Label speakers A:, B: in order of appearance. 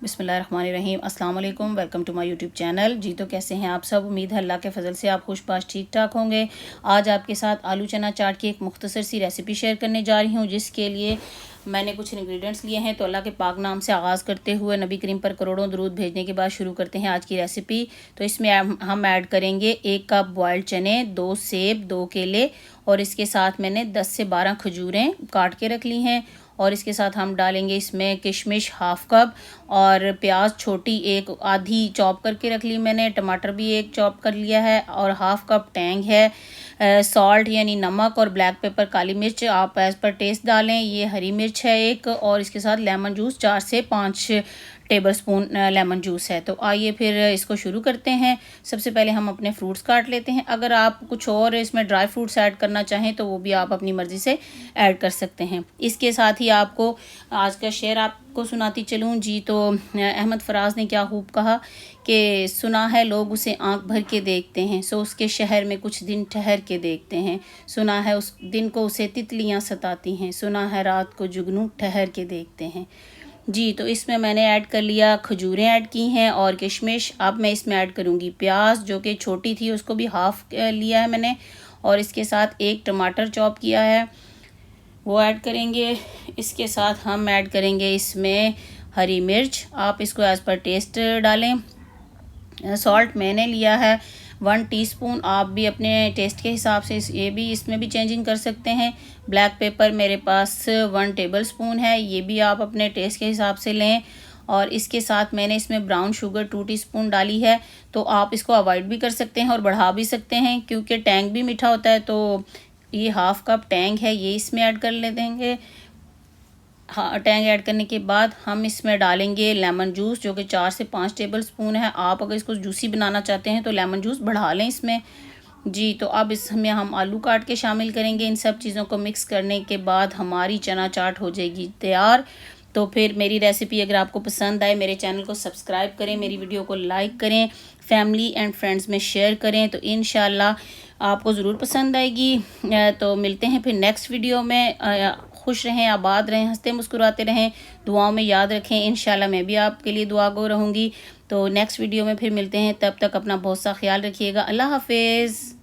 A: बिस्मिल्लाहिर्रहमानिर्रहीम। अस्सलाम वालेकुम, welcome to my YouTube channel. जी तो कैसे हैं आप सब? उम्मीद है अल्लाह के फ़ज़ल से आप खुशबाश ठीक ठाक होंगे। आज आपके साथ आलू चना चाट की एक मुख्तसर सी रेसिपी शेयर करने जा रही हूँ, जिसके लिए मैंने कुछ इंग्रेडिएंट्स लिए हैं। तो अल्लाह के पाक नाम से आगाज़ करते हुए नबी करीम पर करोड़ों दरूद भेजने के बाद शुरू करते हैं आज की रेसिपी। तो इसमें हम ऐड करेंगे 1 कप बॉयल्ड चने, 2 सेब, 2 केले और इसके साथ मैंने 10 से 12 खजूरें काट के रख ली हैं। और इसके साथ हम डालेंगे इसमें किशमिश हाफ़ कप और प्याज छोटी एक आधी चॉप करके रख ली मैंने, टमाटर भी एक चॉप कर लिया है और हाफ़ कप टैंग है। सॉल्ट यानी नमक और ब्लैक पेपर काली मिर्च आप एज़ पर टेस्ट डालें। ये हरी मिर्च है एक, और इसके साथ लेमन जूस 4 से 5 टेबल स्पून लेमन जूस है। तो आइए फिर इसको शुरू करते हैं। सबसे पहले हम अपने फ्रूट्स काट लेते हैं। अगर आप कुछ और इसमें ड्राई फ्रूट्स ऐड करना चाहें तो वो भी आप अपनी मर्ज़ी से ऐड कर सकते हैं। इसके साथ ही आपको आज का शेर आपको सुनाती चलूँ। जी तो अहमद फराज ने क्या खूब कहा कि सुना है लोग उसे आंख भर के देखते हैं, सो उसके शहर में कुछ दिन ठहर के देखते हैं। सुना है उस दिन को उसे तितलियां सताती हैं, सुना है रात को जुगनू ठहर के देखते हैं। जी तो इसमें मैंने ऐड कर लिया, खजूरें ऐड की हैं और किशमिश। अब मैं इसमें ऐड करूँगी प्याज, जो कि छोटी थी उसको भी हाफ़ लिया है मैंने, और इसके साथ एक टमाटर चॉप किया है वो ऐड करेंगे। इसके साथ हम ऐड करेंगे इसमें हरी मिर्च, आप इसको एज़ पर टेस्ट डालें। सॉल्ट मैंने लिया है 1 टीस्पून, आप भी अपने टेस्ट के हिसाब से ये भी इसमें भी चेंजिंग कर सकते हैं। ब्लैक पेपर मेरे पास 1 टेबल स्पून है, ये भी आप अपने टेस्ट के हिसाब से लें। और इसके साथ मैंने इसमें ब्राउन शुगर 2 टीस्पून डाली है। तो आप इसको अवॉइड भी कर सकते हैं और बढ़ा भी सकते हैं, क्योंकि टैंग भी मीठा होता है। तो ये हाफ़ कप टैंग है, ये इसमें ऐड कर ले देंगे। हाँ, टैंग ऐड करने के बाद हम इसमें डालेंगे लेमन जूस, जो कि 4 से 5 टेबल स्पून है। आप अगर इसको जूसी बनाना चाहते हैं तो लेमन जूस बढ़ा लें इसमें। जी तो अब इसमें हम आलू काट के शामिल करेंगे। इन सब चीज़ों को मिक्स करने के बाद हमारी चना चाट हो जाएगी तैयार। तो फिर मेरी रेसिपी अगर आपको पसंद आए, मेरे चैनल को सब्सक्राइब करें, मेरी वीडियो को लाइक करें, फैमिली एंड फ्रेंड्स में शेयर करें, तो इंशाल्लाह आपको ज़रूर पसंद आएगी। तो मिलते हैं फिर नेक्स्ट वीडियो में। खुश रहें, आबाद रहें, हंसते मुस्कुराते रहें, दुआओं में याद रखें। इंशाल्लाह मैं भी आपके लिए दुआ गो रहूँगी। तो नेक्स्ट वीडियो में फिर मिलते हैं, तब तक अपना बहुत सा ख्याल रखिएगा। अल्लाह हाफिज़।